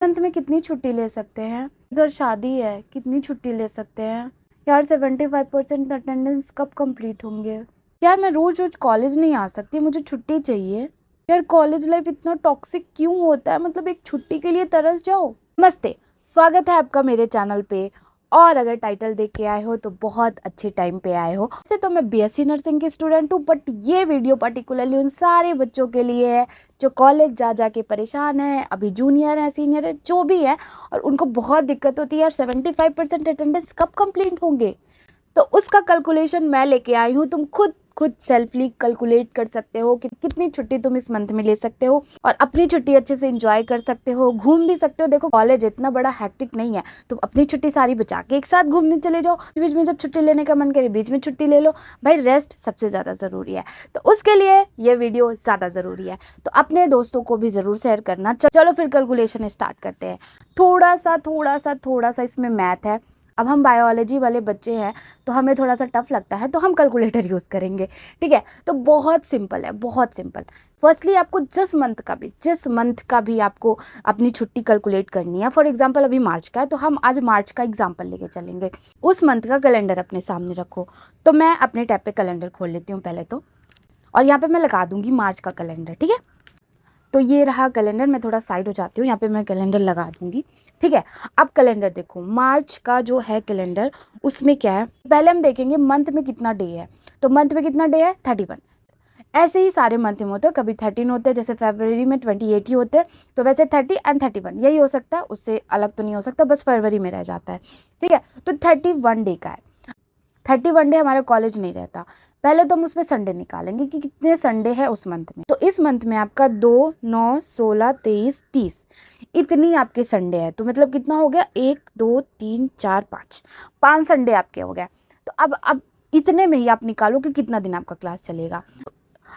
Month में कितनी छुट्टी ले सकते हैं? अगर शादी है कितनी छुट्टी ले सकते हैं? यार 75% अटेंडेंस कब कंप्लीट होंगे? यार मैं रोज रोज कॉलेज नहीं आ सकती, मुझे छुट्टी चाहिए। यार कॉलेज लाइफ इतना टॉक्सिक क्यों होता है? मतलब एक छुट्टी के लिए तरस जाओ। नमस्ते, स्वागत है आपका मेरे चैनल पे। और अगर टाइटल देख के आए हो तो बहुत अच्छे टाइम पे आए हो। वैसे तो मैं बीएससी नर्सिंग की स्टूडेंट हूँ, बट ये वीडियो पर्टिकुलरली उन सारे बच्चों के लिए है जो कॉलेज जा के परेशान है, अभी जूनियर है, सीनियर है, जो भी है, और उनको बहुत दिक्कत होती है यार 75% अटेंडेंस कब कंप्लीट होंगे। तो उसका कैलकुलेशन मैं लेके आई हूँ। तुम खुद सेल्फली कैलकुलेट कर सकते हो कि कितनी छुट्टी तुम इस मंथ में ले सकते हो और अपनी छुट्टी अच्छे से एंजॉय कर सकते हो, घूम भी सकते हो। देखो कॉलेज इतना बड़ा हैक्टिक नहीं है, तुम अपनी छुट्टी सारी बचा के एक साथ घूमने चले जाओ। बीच में जब छुट्टी लेने का मन करे बीच में छुट्टी ले लो। भाई रेस्ट सबसे ज़्यादा ज़रूरी है, तो उसके लिए ये वीडियो ज़्यादा ज़रूरी है, तो अपने दोस्तों को भी ज़रूर शेयर करना। चलो फिर कैलकुलेशन स्टार्ट करते हैं। थोड़ा सा इसमें मैथ है। अब हम बायोलॉजी वाले बच्चे हैं तो हमें थोड़ा सा टफ लगता है, तो हम कैलकुलेटर यूज़ करेंगे। ठीक है, तो बहुत सिंपल है, बहुत सिंपल। फर्स्टली आपको जिस मंथ का भी आपको अपनी छुट्टी कैलकुलेट करनी है। फॉर एग्जांपल अभी मार्च का है तो हम आज मार्च का एग्जांपल लेके चलेंगे। उस मंथ का कैलेंडर अपने सामने रखो। तो मैं अपने टैब पे कैलेंडर खोल लेती हूँ पहले तो, और यहाँ पे मैं लगा दूंगी मार्च का कैलेंडर। ठीक है, तो ये रहा कैलेंडर। मैं थोड़ा साइड हो जाती हूँ, यहाँ पे मैं कैलेंडर लगा दूंगी। ठीक है, अब कैलेंडर देखो, मार्च का जो है कैलेंडर, उसमें क्या है, पहले हम देखेंगे मंथ में कितना डे है। तो मंथ में कितना डे है? 31। ऐसे ही सारे मंथ में होते हैं, कभी 13 होते हैं, जैसे फरवरी में 28 ही होते हैं, तो वैसे 30 एंड 31 यही हो सकता है, उससे अलग तो नहीं हो सकता, बस फरवरी में रह जाता है। ठीक है, तो 31 डे का है। 31 डे हमारा कॉलेज नहीं रहता। पहले तो हम उसमें संडे निकालेंगे कि कितने संडे है उस मंथ में। तो इस मंथ में आपका 2, 9, 16, 23, 30 इतनी आपके संडे है। तो मतलब कितना हो गया? 1, 2, 3, 4, 5 संडे आपके हो गए। तो अब इतने में ही आप निकालो कि कितना दिन आपका क्लास चलेगा।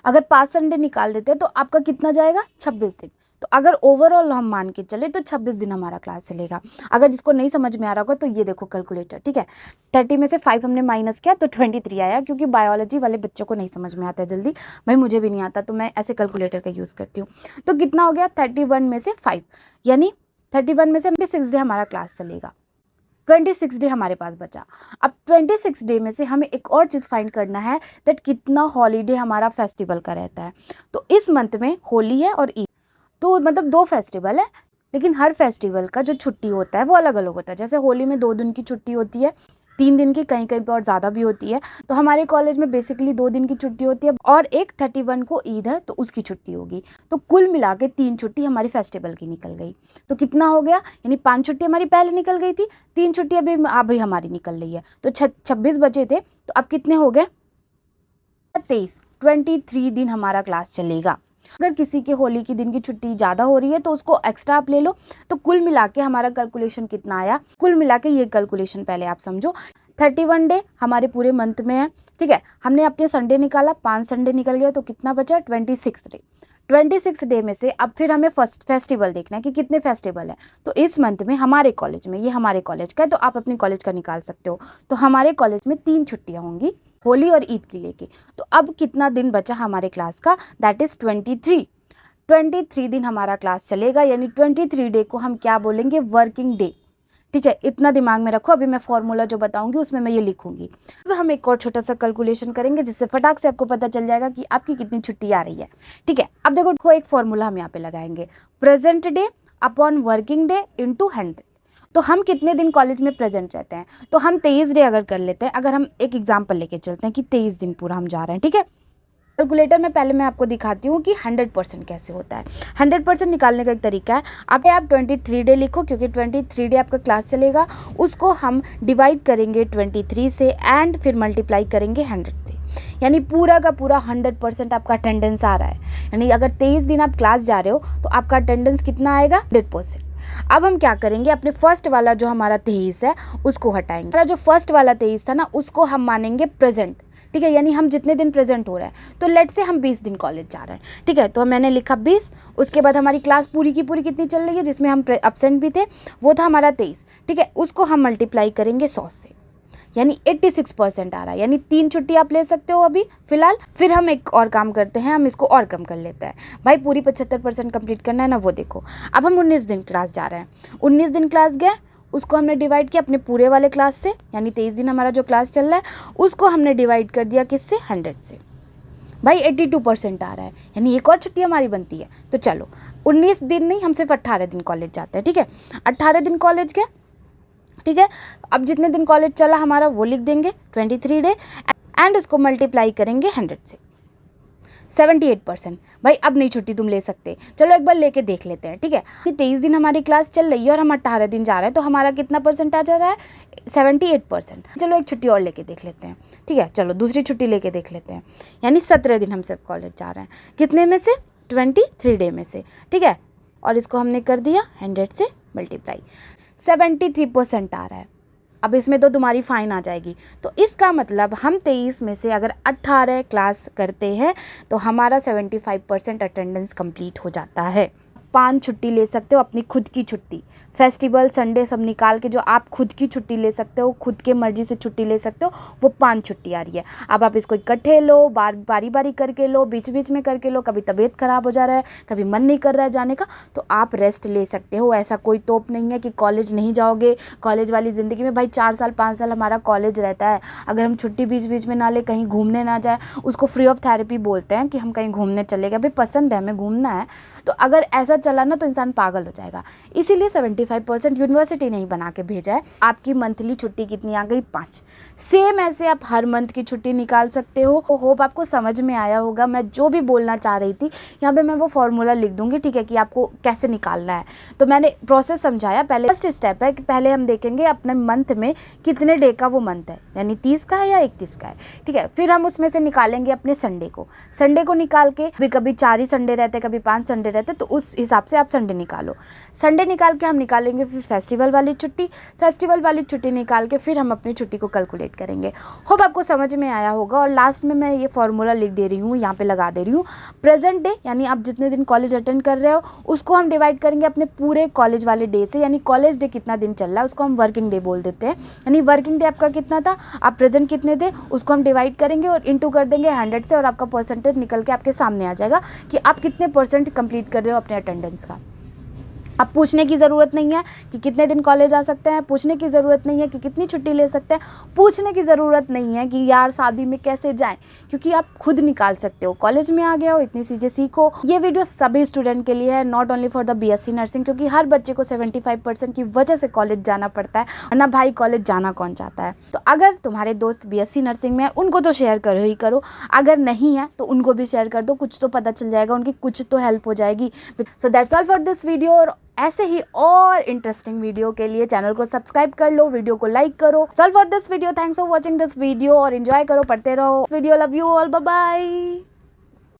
अगर 5 संडे निकाल देते तो आपका कितना जाएगा? 26 दिन। तो अगर ओवरऑल हम मान के चले तो 26 दिन हमारा क्लास चलेगा। अगर जिसको नहीं समझ में आ रहा होगा तो ये देखो कैलकुलेटर। ठीक है, 30 में से 5 हमने माइनस किया तो 23 आया, क्योंकि बायोलॉजी वाले बच्चों को नहीं समझ में आता है जल्दी। भाई मुझे भी नहीं आता, तो मैं ऐसे कैलकुलेटर का यूज़ करती हूँ। तो कितना हो गया? 31 में से 5, यानी 31 में से 26 डे हमारा क्लास चलेगा। 26 डे हमारे पास बचा। अब 26 डे में से हमें एक और चीज़ फाइंड करना है, दैट कितना हॉलीडे हमारा फेस्टिवल का रहता है। तो इस मंथ में होली है और ईद, तो मतलब 2 फेस्टिवल है, लेकिन हर फेस्टिवल का जो छुट्टी होता है वो अलग अलग होता है। जैसे होली में 2 दिन की छुट्टी होती है, 3 दिन की, कहीं कहीं पे और ज़्यादा भी होती है। तो हमारे कॉलेज में बेसिकली 2 दिन की छुट्टी होती है, और एक 31 को ईद है तो उसकी छुट्टी होगी। तो कुल मिला के 3 छुट्टी हमारी फेस्टिवल की निकल गई। तो कितना हो गया? यानी 5 छुट्टी हमारी पहले निकल गई थी, 3 छुट्टी अभी हमारी निकल रही है। तो 26 बचे थे, तो अब कितने हो गए? 23 दिन हमारा क्लास चलेगा। अगर किसी के होली के दिन की छुट्टी ज़्यादा हो रही है तो उसको एक्स्ट्रा आप ले लो। तो कुल मिला के हमारा कैलकुलेशन कितना आया? कुल मिला के ये कैलकुलेशन पहले आप समझो। 31 डे हमारे पूरे मंथ में है। ठीक है, हमने अपने संडे निकाला, 5 संडे निकल गया, तो कितना बचा? 26 डे। 26 डे में से अब फिर हमें फर्स्ट फेस्टिवल देखना है कि कितने फेस्टिवल है। तो इस मंथ में हमारे कॉलेज में, ये हमारे कॉलेज का है तो आप अपने कॉलेज का निकाल सकते हो, तो हमारे कॉलेज में 3 छुट्टियाँ होंगी, होली और ईद की लेके। तो अब कितना दिन बचा हमारे क्लास का? दैट इज 23 दिन हमारा क्लास चलेगा, यानी 23 डे को हम क्या बोलेंगे? Working day. ठीक है, इतना दिमाग में रखो। अभी मैं फॉर्मूला जो बताऊंगी उसमें मैं ये लिखूंगी। अब हम एक और छोटा सा कैलकुलेशन करेंगे, जिससे फटाक से आपको पता चल जाएगा कि आपकी कितनी छुट्टी आ रही है। ठीक है, अब देखो एक फॉर्मूला हम यहाँ पे लगाएंगे, present day upon working day into 100। तो हम कितने दिन कॉलेज में प्रेजेंट रहते हैं? तो हम 23 डे अगर कर लेते हैं, अगर हम एक एग्जाम्पल लेके चलते हैं कि 23 दिन पूरा हम जा रहे हैं। ठीक है, कैलकुलेटर में पहले मैं आपको दिखाती हूँ कि 100% कैसे होता है। 100% निकालने का एक तरीका है, आप 23 डे लिखो, क्योंकि 23 डे आपका क्लास चलेगा। उसको हम डिवाइड करेंगे 23 से एंड फिर मल्टीप्लाई करेंगे 100 से, यानी पूरा का पूरा 100% आपका अटेंडेंस आ रहा है। यानी अगर 23 दिन आप क्लास जा रहे हो तो आपका अटेंडेंस कितना आएगा? 100%। अब हम क्या करेंगे? अपने फर्स्ट वाला जो हमारा 23 है उसको हटाएंगे। हमारा जो फर्स्ट वाला 23 था ना, उसको हम मानेंगे प्रेजेंट। ठीक है, यानी हम जितने दिन प्रेजेंट हो रहे हैं, तो लेट से हम 20 दिन कॉलेज जा रहे हैं। ठीक है, तो मैंने लिखा 20। उसके बाद हमारी क्लास पूरी की पूरी कितनी चल रही है, जिसमें हम एब्सेंट भी थे, वो था हमारा 23। ठीक है, उसको हम मल्टीप्लाई करेंगे 100 से। यानी 86% आ रहा है, यानी 3 छुट्टी आप ले सकते हो अभी फ़िलहाल। फिर हम एक और काम करते हैं, हम इसको और कम कर लेते हैं। भाई पूरी 75% कंप्लीट करना है ना, वो देखो। अब हम 19 दिन क्लास जा रहे हैं, 19 दिन क्लास गए, उसको हमने डिवाइड किया अपने पूरे वाले क्लास से, यानी 23 दिन हमारा जो क्लास चल रहा है उसको हमने डिवाइड कर दिया किससे, 100 से। भाई 82% आ रहा है, यानी एक और छुट्टी हमारी बनती है। तो चलो 19 दिन नहीं, हम सिर्फ 18 दिन कॉलेज जाते हैं, ठीक है। 18 दिन कॉलेज गए, ठीक है। अब जितने दिन कॉलेज चला हमारा वो लिख देंगे 23 डे, एंड उसको मल्टीप्लाई करेंगे 100 से, 78%। भाई अब नहीं छुट्टी तुम ले सकते, चलो एक बार लेके देख लेते हैं, ठीक है। 23 दिन हमारी क्लास चल रही है और हम 18 दिन जा रहे हैं, तो हमारा कितना परसेंट आ जा रहा है, 78%। चलो एक छुट्टी और लेके देख लेते हैं, ठीक है। चलो दूसरी छुट्टी लेके देख लेते हैं, यानी 17 दिन हम सिर्फ कॉलेज जा रहे हैं, कितने में से, 23 डे में से, ठीक है। और इसको हमने कर दिया 100 से मल्टीप्लाई, 73% आ रहा है। अब इसमें तो तुम्हारी फ़ाइन आ जाएगी। तो इसका मतलब हम 23 में से अगर 18 क्लास करते हैं तो हमारा 75% अटेंडेंस कंप्लीट हो जाता है। 5 छुट्टी ले सकते हो अपनी खुद की छुट्टी, फेस्टिवल संडे सब निकाल के जो आप खुद की छुट्टी ले सकते हो, खुद के मर्जी से छुट्टी ले सकते हो, वो 5 छुट्टी आ रही है। अब आप इसको इकट्ठे लो, बारी बारी करके लो, बीच बीच में करके लो, कभी तबीयत ख़राब हो जा रहा है, कभी मन नहीं कर रहा है जाने का, तो आप रेस्ट ले सकते हो। ऐसा कोई तोप नहीं है कि कॉलेज नहीं जाओगे। कॉलेज वाली ज़िंदगी में भाई 4 साल 5 साल हमारा कॉलेज रहता है, अगर हम छुट्टी बीच बीच में ना ले, कहीं घूमने ना जाए, उसको फ्री ऑफ थेरेपी बोलते हैं कि हम कहीं घूमने चले गए, भाई पसंद है हमें घूमना है, तो अगर ऐसा चला ना तो इंसान पागल हो जाएगा। इसीलिए 75% यूनिवर्सिटी नहीं बना के भेजा है। आपकी मंथली छुट्टी कितनी आ गई, 5। सेम ऐसे आप हर मंथ की छुट्टी निकाल सकते हो। होप आपको समझ में आया होगा मैं जो भी बोलना चाह रही थी। यहाँ पे मैं वो फॉर्मूला लिख दूंगी, ठीक है, कि आपको कैसे निकालना है। तो मैंने प्रोसेस समझाया। पहले फर्स्ट स्टेप है कि पहले हम देखेंगे अपने मंथ में कितने डे का वो मंथ है, यानी 30 का है या 31 का है, ठीक है। फिर हम उसमें से निकालेंगे अपने संडे को निकाल के, कभी 4 ही संडे रहते, कभी 5 संडे रहते, तो उस हिसाब से आप संडे निकालो। संडे निकाल के हम निकालेंगे फिर फेस्टिवल वाली छुट्टी निकाल के फिर हम अपनी छुट्टी को कैलकुलेट करेंगे। होप आपको समझ में आया होगा। और लास्ट में मैं ये फॉर्मूला लिख दे रही हूँ, यहाँ पे लगा दे रही हूँ। प्रेजेंट डे यानी आप जितने दिन कॉलेज अटेंड कर रहे हो उसको हम डिवाइड करेंगे अपने पूरे कॉलेज वाले डे से, यानी कॉलेज डे कितना दिन चल रहा है उसको हम वर्किंग डे बोल देते हैं। यानी वर्किंग डे आपका कितना था, आप प्रेजेंट कितने थे, उसको हम डिवाइड करेंगे और इंटू कर देंगे 100 से, और आपका परसेंटेज निकल के आपके सामने आ जाएगा कि आप कितने % कंप्लीट कर रहे हो अपने अटेंडेंस का। अब पूछने की ज़रूरत नहीं है कि कितने दिन कॉलेज आ सकते हैं, पूछने की ज़रूरत नहीं है कि कितनी छुट्टी ले सकते हैं, पूछने की ज़रूरत नहीं है कि यार शादी में कैसे जाएं, क्योंकि आप खुद निकाल सकते हो। कॉलेज में आ गए हो, इतनी चीज़ें सीखो। ये वीडियो सभी स्टूडेंट के लिए है, not only for the BSc nursing, क्योंकि हर बच्चे को 75% की वजह से कॉलेज जाना पड़ता है, वरना भाई कॉलेज जाना कौन चाहता है। तो अगर तुम्हारे दोस्त BSc नर्सिंग में है उनको तो शेयर करो ही करो, अगर नहीं है तो उनको भी शेयर कर दो, कुछ तो पता चल जाएगा, उनकी कुछ तो हेल्प हो जाएगी। So that's all for this video. और ऐसे ही और इंटरेस्टिंग वीडियो के लिए चैनल को सब्सक्राइब कर लो, वीडियो को लाइक करो। Solve for this video, thanks for watching this video, और एंजॉय करो, पढ़ते रहो video. Love you all, bye bye.